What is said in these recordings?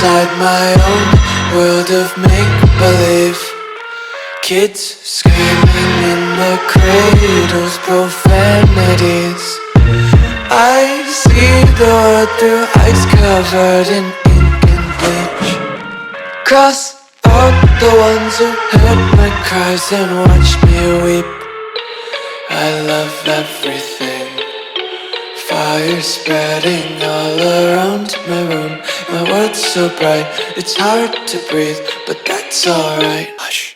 inside my own world of make-believe. Kids screaming in the cradles, profanities. I see the world through eyes covered in ink and bleach. Cross out the ones who heard my cries and watched me weep. I love everything. Fire spreading all around my room. My world's so bright, it's hard to breathe, but that's alright. Hush.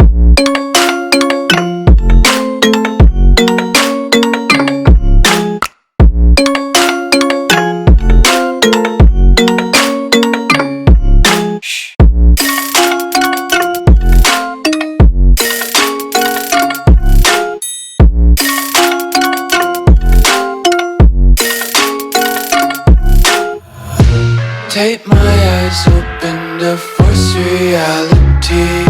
Tape my eyes open to force reality.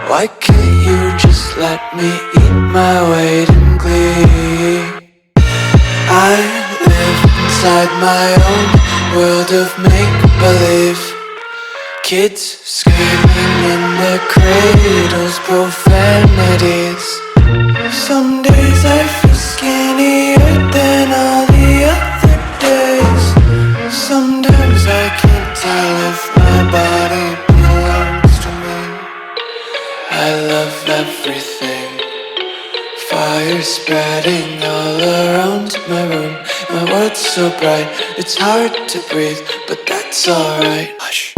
Why can't you just let me eat my weight in glee? I live inside my own world of make-believe. Kids screaming in their cradles, profanities. Some days I feel skinnier than all the other days. Sometimes I can't tell if my body belongs to me. I love everything. Fire spreading all around my room. My world's so bright, it's hard to breathe, but that's alright. Hush.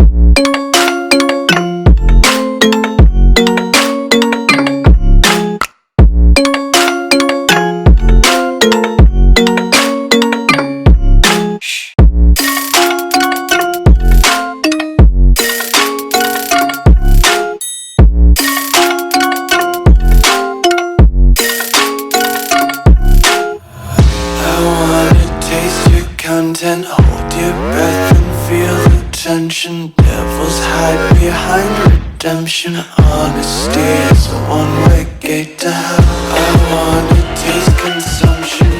Content, hold your breath and feel the tension. Devils hide behind redemption. Honesty is a one-way gate to hell. I wanna taste consumption.